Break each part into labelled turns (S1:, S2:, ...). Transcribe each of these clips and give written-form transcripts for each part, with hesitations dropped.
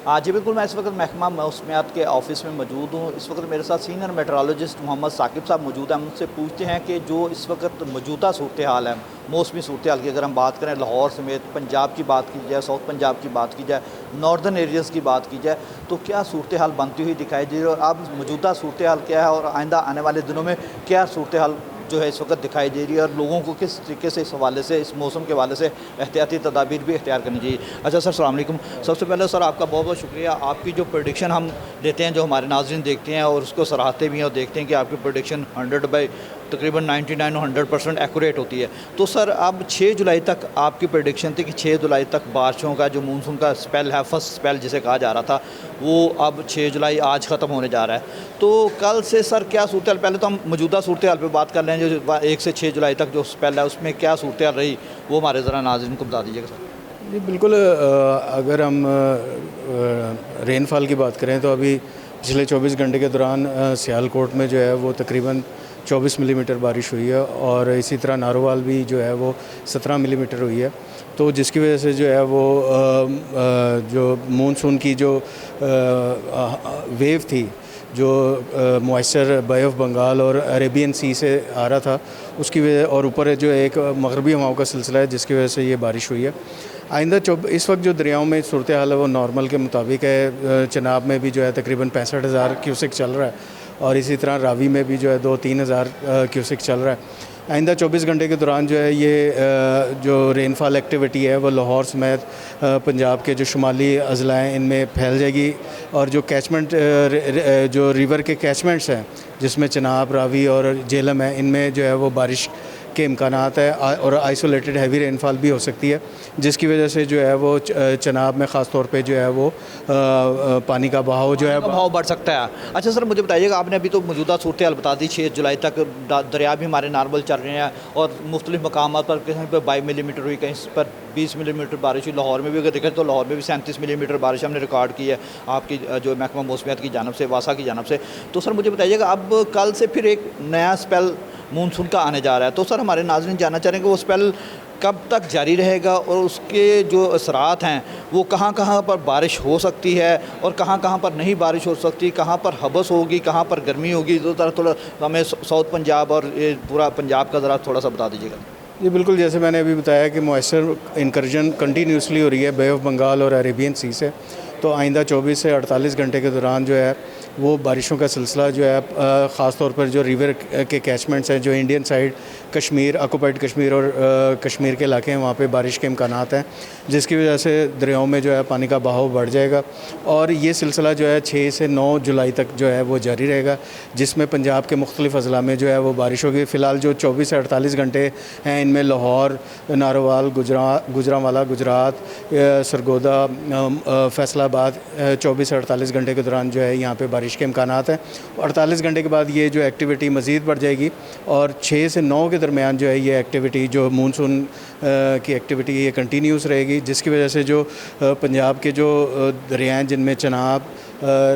S1: जी बिल्कुल, मैं इस वक्त महकमा मौसमियात के ऑफ़िस में मौजूद हूँ। इस वक्त मेरे साथ सीनियर मेट्रोलॉजिस्ट मोहम्मद साकिब साहब मौजूद हैं। हम उनसे पूछते हैं कि जो इस वक्त मौजूदा सूरत हाल है, मौसमी सूरत हाल की अगर हम बात करें, लाहौर समेत पंजाब की बात की जाए, साउथ पंजाब की बात की जाए, नॉर्दर्न एरियाज़ की बात की जाए, तो क्या सूरत हाल बनती हुई दिखाई दे रही है और अब मौजूदा सूरत हाल क्या है और आइंदा आने वाले दिनों में क्या सूरत हाल जो है इस वक्त दिखाई दे रही है और लोगों को किस तरीके से इस हवाले से, इस मौसम के हवाले से एहतियाती तदाबीर भी इख्तियार करनी चाहिए। अच्छा सर, अस्सलाम वालेकुम। सबसे पहले सर आपका बहुत बहुत शुक्रिया। आपकी जो प्रेडिक्शन हम देते हैं, जो हमारे नाज़रीन देखते हैं और उसको सराहते भी हैं और देखते हैं कि आपकी प्रेडिक्शन 100 बाई तकरीबन 99 और 100% एक्यूरेट होती है। तो सर अब 6 जुलाई तक आपकी प्रेडिक्शन थी कि 6 जुलाई तक बारिशों का जो मानसून का स्पेल है, फर्स्ट स्पेल जिसे कहा जा रहा था, वो अब 6 जुलाई आज ख़त्म होने जा रहा है। तो कल से सर क्या सूरत हाल, पहले तो हम मौजूदा सूरत हाल पर बात कर लें, जो 1 से 6 जुलाई तक जो स्पेल है उसमें क्या सूरत हाल रही, वो हमारे ज़रा नाज़रीन को बता दीजिएगा सर।
S2: जी बिल्कुल, अगर हम रेनफॉल की बात करें तो अभी पिछले 24 घंटे के दौरान सियालकोट में जो है वो तकरीबन 24 मिलीमीटर बारिश हुई है और इसी तरह नारोवाल भी जो है वो 17 मिलीमीटर हुई है। तो जिसकी वजह से जो है वो जो मानसून की जो वेव थी, जो मॉइस्चर बे ऑफ बंगाल और अरेबियन सी से आ रहा था, उसकी वजह और ऊपर जो एक मगरबी हवाओं का सिलसिला है जिसकी वजह से ये बारिश हुई है। आइंदा इस वक्त जो दरियाओं में सूरत हाल है वो नॉर्मल के मुताबिक है। चनाब में भी जो है तकरीबन 65,000 क्यूसिक चल रहा है और इसी तरह रावी में भी जो है 2-3 हज़ार क्यूसिक चल रहा है। आइंदा 24 घंटे के दौरान जो है ये जो रेनफॉल एक्टिविटी है वो लाहौर समेत पंजाब के जो शुमाली अज़ला हैं इनमें फैल जाएगी और जो कैचमेंट जो रिवर के कैचमेंट्स हैं जिसमें चनाब, रावी और जेलम है, इनमें जो है वो बारिश के इम्कानात है और आइसोलेटेड हैवी रेनफॉल भी हो सकती है, जिसकी वजह से जो है वो चनाब में ख़ास तौर पे जो है वो पानी का बहाव जो है
S1: बहाव बढ़ सकता है। अच्छा सर, मुझे बताइएगा, आपने अभी तो मौजूदा सूरत हाल बता दी, 6 जुलाई तक दरिया भी हमारे नॉर्मल चल रहे हैं और मुख्तलिफ मकामात पर कहीं पर 22 मिलीमीटर हुई, कहीं पर 20 मिलीमीटर बारिश हुई। लाहौर में भी अगर देखें तो लाहौर में भी 37 मिलीमीटर बारिश हमने रिकॉर्ड की है आपकी जो महकमा मौसमियात की जानब से, वासा की जानब से। तो सर मुझे बताइएगा, अब कल से फिर एक नया स्पेल मानसून का आने जा रहा है, तो सर हमारे नाज़रीन जानना चाह रहे हैं कि वो स्पेल कब तक जारी रहेगा और उसके जो असरात हैं वो कहाँ कहाँ पर बारिश हो सकती है और कहाँ कहाँ पर नहीं बारिश हो सकती, कहाँ पर हबस होगी, कहाँ पर गर्मी होगी। तो थोड़ा हमें साउथ पंजाब और ये पूरा पंजाब का ज़रा थोड़ा सा बता दीजिएगा।
S2: जी बिल्कुल, जैसे मैंने अभी बताया कि मॉइस्चर इनकर्जन कंटिन्यूसली हो रही है बे ऑफ बंगाल और अरेबियन सी से, तो आइंदा 24 से 48 घंटे के दौरान जो है वो बारिशों का सिलसिला जो है ख़ास तौर पर जो रिवर के कैचमेंट्स हैं, जो Indian side Kashmir, occupied Kashmir और कश्मीर के इलाके हैं, वहाँ पे बारिश के इम्कानात हैं, जिसकी वजह से दरियाओं में जो है पानी का बहाव बढ़ जाएगा और ये सिलसिला जो है 6 से 9 जुलाई तक जो है वो जारी रहेगा, जिसमें पंजाब के मुख्तलिफ़ अज़ला में जो है वो बारिश होगी। फ़िलहाल जो 24 से 48 घंटे हैं इनमें लाहौर, नारोवाल, गुजरांवाला, गुजरात, सरगोदा, फैसलाबाद 24 से 48 घंटे के दौरान जो है यहाँ पे बारिश के इम्कानात हैं। 48 घंटे के बाद ये जो एक्टिविटी मज़ीद बढ़ जाएगी और 6 से 9 के दरमियान जो है ये एक्टिविटी, जो मानसून की एक्टिविटी, ये कंटिन्यूस रहेगी, जिसकी वजह से जो पंजाब के जो दरिया हैं जिनमें चनाब,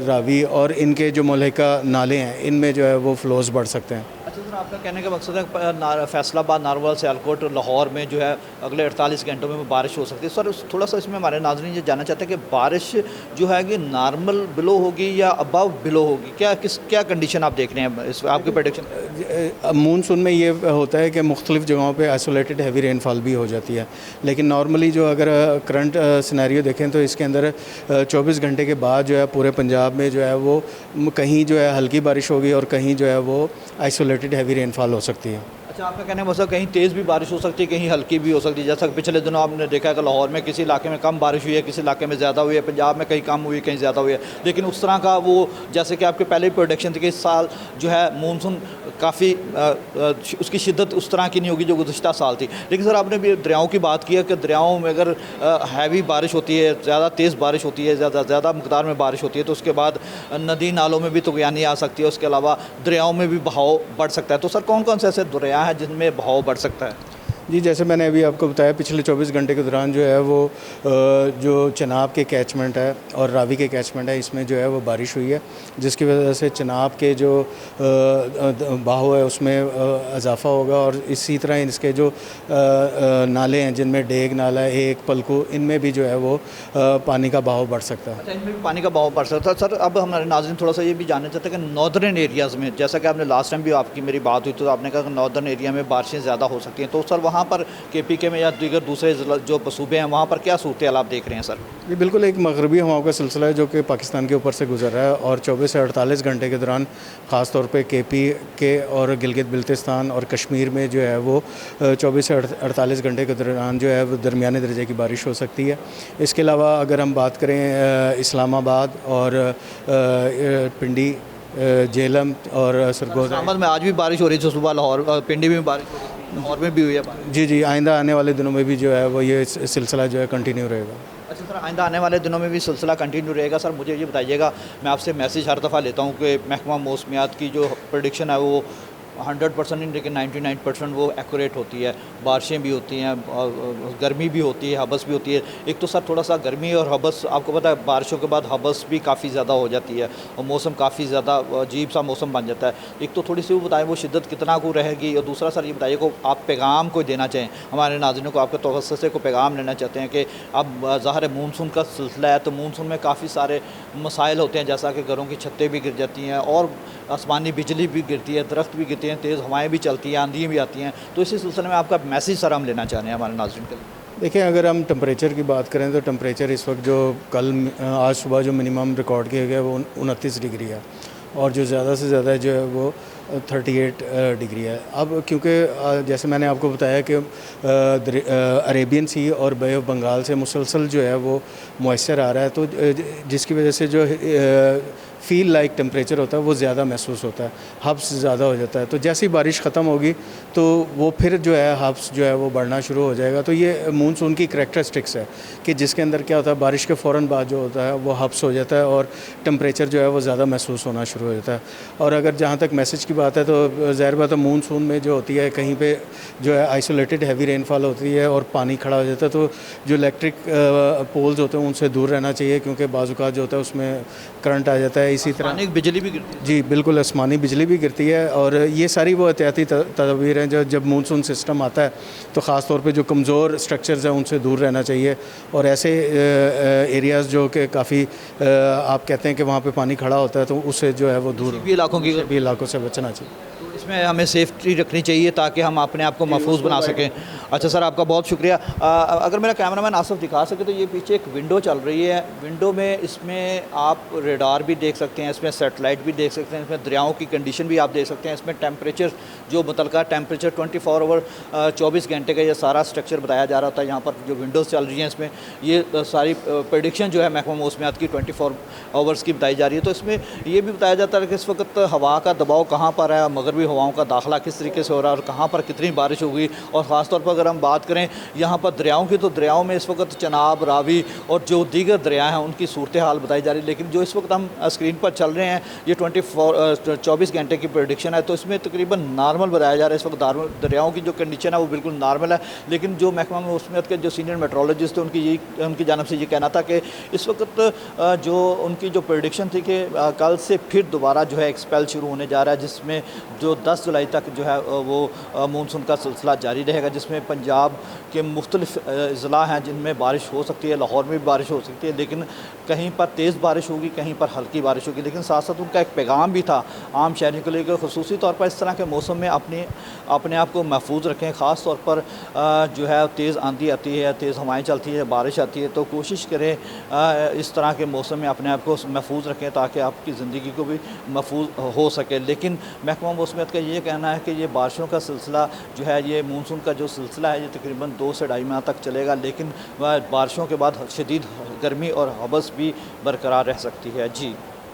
S2: रावी और इनके जो मुल्हिका नाले हैं, इनमें जो है वो फ़्लोज़ बढ़ सकते हैं।
S1: अच्छा सर, आपका कहने का मकसद है फैसलाबाद, नारोवाल, सियालकोट, लाहौर में जो है अगले 48 घंटों में बारिश हो सकती है। सर थोड़ा सा इसमें हमारे नाज़रीन ये जानना चाहते हैं कि बारिश जो है कि नॉर्मल बिलो होगी या अबव बिलो होगी, क्या कंडीशन आप देख रहे हैं इस आपकी प्रेडिक्शन?
S2: मानसून में ये होता है कि मुख्तलिफ़ जगहों पे आइसोलेटेड हैवी रेनफॉल भी हो जाती है, लेकिन नॉर्मली जो अगर करंट सिनेरियो देखें तो इसके अंदर 24 घंटे के बाद जो है पूरे पंजाब में जो है वो कहीं जो है हल्की बारिश होगी और कहीं जो है वो आइसोलेटेड हैवी रेनफॉल हो सकती है।
S1: अच्छा, आपका कहने का मतलब कहीं तेज़ भी बारिश हो सकती है, कहीं हल्की भी हो सकती है। जैसा पिछले दिनों आपने देखा है कि लाहौर में किसी इलाके में कम बारिश हुई है, किसी इलाके में ज़्यादा हुई है, पंजाब में कहीं कम हुई है, कहीं ज़्यादा हुई है, लेकिन उस तरह का वो जैसे कि आपके पहले ही प्रोडिक्शन थी कि इस साल जो है मानसून काफ़ी उसकी शिद्दत उस तरह की नहीं होगी जो गुज़श्ता साल थी। लेकिन सर आपने भी दरियाओं की बात की है कि दरियाओं में अगर हैवी बारिश होती है, ज़्यादा तेज़ बारिश होती है, ज़्यादा मकदार में बारिश होती है, तो उसके बाद नदी नालों में भी तुग़यानी आ सकती है, उसके अलावा दरियाओं में भी बहाव बढ़ सकता है। तो सर कौन कौन से ऐसे दरिया हैं जिनमें बहाव बढ़ सकता है?
S2: जी, जैसे मैंने अभी आपको बताया, पिछले 24 घंटे के दौरान जो है वो जो चनाब के कैचमेंट है और रावी के कैचमेंट है, इसमें जो है वो बारिश हुई है, जिसकी वजह से चनाब के जो बहाव है उसमें इजाफा होगा, और इसी तरह इसके जो नाले हैं, जिनमें डेग नाला है, एक पलकू, इनमें भी जो है वो पानी का बहाव बढ़ सकता है।
S1: अच्छा, इनमें भी पानी का बहाव बढ़ सकता है। सर, अब हमारे नाज़रीन थोड़ा सा ये भी जानना चाहते हैं कि नॉर्दर्न एरियाज़ में, जैसा कि आपने लास्ट टाइम भी आपकी मेरी बात हुई तो आपने कहा कि नॉर्दर्न एरिया में बारिशें ज़्यादा हो सकती हैं, तो सर वहाँ पर KPK में या दीगर दूसरे जो सूबे हैं वहाँ पर क्या सूरत हाल आप देख रहे हैं सर?
S2: ये बिल्कुल एक मगरबी हवाओं का सिलसिला है जो कि पाकिस्तान के ऊपर से गुजर रहा है, और 24 से 48 घंटे के दौरान ख़ास तौर पे KPK और गिलगित बिल्तिस्तान और कश्मीर में जो है वो 24 से 48 घंटे के दौरान जो है वो दरमियाने दर्जे की बारिश हो सकती है। इसके अलावा अगर हम बात करें इस्लामाबाद और पिंडी, जेहलम और सरगोदा,
S1: इस्लामाबाद में आज भी बारिश हो रही थी, सुबह लाहौर पिंडी में भी बारिश हो रही थी, लाहौर में भी हुई है बारिश।
S2: जी, आइंदा आने वाले दिनों में भी जो है वो ये सिलसिला जो है कंटिन्यू रहेगा।
S1: अच्छा सर, आइंदा आने वाले दिनों में भी सिलसिला कंटिन्यू रहेगा। सर मुझे ये बताइएगा, मैं आपसे मैसेज हर दफ़ा लेता हूँ कि महकमा मौसमियात की जो प्रेडिक्शन है वो 100% नहीं, लेकिन 99% वो एक्यूरेट होती है। बारिशें भी होती हैं, गर्मी भी होती है, हबस भी होती है। एक तो सर थोड़ा सा गर्मी और हबस, आपको पता है बारिशों के बाद हबस भी काफ़ी ज़्यादा हो जाती है और मौसम काफ़ी ज़्यादा अजीब सा मौसम बन जाता है। एक तो थोड़ी सी वो बताएं वो शिद्दत कितना को रहेगी, और दूसरा सर ये बताइए को आप पैगाम कोई देना चाहें हमारे नाज़रीनों को, आपके तवज्जुह से को पैगाम लेना चाहते हैं कि अब ज़ाहिर है मानसून का सिलसिला है, तो मानसून में काफ़ी सारे मसाइल होते हैं, जैसा कि घरों की छतें भी गिर जाती हैं और आसमानी बिजली भी गिरती है, दरख्त भी गिरते हैं, तेज़ हवाएँ भी चलती हैं, आंधियाँ भी आती हैं। तो इसी सिलसिले में आपका मैसेज सर हम लेना चाह रहे हैं हमारे नाज़रीन के लिए।
S2: देखिए, अगर हम टेम्परेचर की बात करें तो टेम्परेचर इस वक्त जो आज सुबह जो मिनिमम रिकॉर्ड किया गया वो 29 डिग्री है, और जो ज़्यादा से ज़्यादा जो है वो 38 डिग्री है। अब क्योंकि जैसे मैंने आपको बताया कि अरेबियन सी और बे ऑफ बंगाल से मुसलसल जो है वो मॉइस्चर आ रहा है, तो जिसकी वजह से जो फ़ील लाइक टेम्परेचर होता है वो ज़्यादा महसूस होता है, हब्स ज़्यादा हो जाता है। तो जैसे ही बारिश ख़त्म होगी तो वो फिर जो है हब्स जो है वो बढ़ना शुरू हो जाएगा। तो ये मानसून की करैक्टरिस्टिक्स है कि जिसके अंदर क्या होता है, बारिश के फ़ौरन बाद जो होता है वो हब्स हो जाता है और टेम्परेचर जो है वो ज़्यादा महसूस होना शुरू हो जाता है। और अगर जहाँ तक मैसेज की बात है तो ज़ाहिर बात है मानसून में जो होती है कहीं पे जो है आइसोलेटेड हैवी रेनफॉल होती है और पानी खड़ा हो जाता है, तो जो इलेक्ट्रिक पोल्स होते हैं उनसे दूर रहना चाहिए, क्योंकि बाज़-औक़ात जो होता है उसमें करंट आ जाता है। इसी तरह
S1: बिजली भी गिरती है।
S2: जी बिल्कुल, आसमानी बिजली भी गिरती है, और ये सारी वो एहतियाती तदबीर हैं जो जब मानसून सिस्टम आता है तो ख़ास तौर पे जो कमज़ोर स्ट्रक्चर्स हैं उनसे दूर रहना चाहिए, और ऐसे एरियाज़ जो कि काफ़ी आप कहते हैं कि वहाँ पे पानी खड़ा होता है तो उससे जो है वो दूर,
S1: भी
S2: इलाकों से बचना चाहिए।
S1: इसमें हमें सेफ्टी रखनी चाहिए ताकि हम अपने आप को महफूज बना सकें। अच्छा सर, आपका बहुत शुक्रिया। अगर मेरा कैमरामैन आसफ दिखा सके तो ये पीछे एक विंडो चल रही है, विंडो में इसमें आप रेडार भी देख सकते हैं, इसमें सेटेलाइट भी देख सकते हैं, इसमें दरियाओं की कंडीशन भी आप देख सकते हैं, इसमें टेम्परेचर जो मुतलका टेम्परेचर 24 आवर 24 घंटे का ये सारा स्ट्रक्चर बताया जा रहा था। यहाँ पर जो विंडोज़ चल रही हैं इसमें ये सारी प्रेडिक्शन जो है महकमा मौसमियात की 24 आवर्स की बताई जा रही है। तो इसमें ये भी बताया जाता है कि इस वक्त हवा का दबाव कहाँ पर है, मगरबी हवाओं का दाखिला किस तरीके से हो रहा है और कहाँ पर कितनी बारिश होगी। और ख़ास तौर पर अगर हम बात करें यहाँ पर दरियाओं की, तो दरियाओं में इस वक्त चनाब, रावी और जो दीगर दरिया हैं उनकी सूरत हाल बताई जा रही है। लेकिन जो इस वक्त हम स्क्रीन पर चल रहे हैं ये 24 घंटे की प्रेडिक्शन है, तो इसमें तकरीबन नॉर्मल बताया जा रहा है। इस वक्त दरियाओं की जो कंडीशन है वो बिल्कुल नॉर्मल है। लेकिन जो महकमा मौसमियात के जो सीनियर मेट्रोलॉजिस्ट थे उनकी जानब से ये कहना था कि इस वक्त जो उनकी जो प्रेडिक्शन थी कि कल से फिर दोबारा जो है एक स्पेल शुरू होने जा रहा है, जिसमें जो 10 जुलाई तक जो है वो मानसून का सिलसिला जारी रहेगा, जिसमें पंजाब के मुख्तलिफ ज़िला हैं जिनमें बारिश हो सकती है। लाहौर में भी बारिश हो सकती है, लेकिन कहीं पर तेज़ बारिश होगी, कहीं पर हल्की बारिश होगी। लेकिन साथ साथ उनका एक पैगाम भी था आम शहरियों के लिए कि ख़ुसूसी तौर पर इस तरह के मौसम में अपने आप को महफूज रखें। ख़ास तौर पर जो है तेज़ आंधी आती है, तेज़ हवाएँ चलती है, बारिश आती है, तो कोशिश करें इस तरह के मौसम में अपने आप को महफूज रखें ताकि आपकी ज़िंदगी को भी महफूज हो सके। लेकिन महकमा मौसमियात का ये कहना है कि ये बारिशों का सिलसिला जो है, ये मानसून का जो सिलसिला है ये तकरीबन 2 से ढाई माह तक चलेगा, लेकिन बारिशों के बाद शदीद गर्मी और हबस भी बरकरार रह सकती है। जी।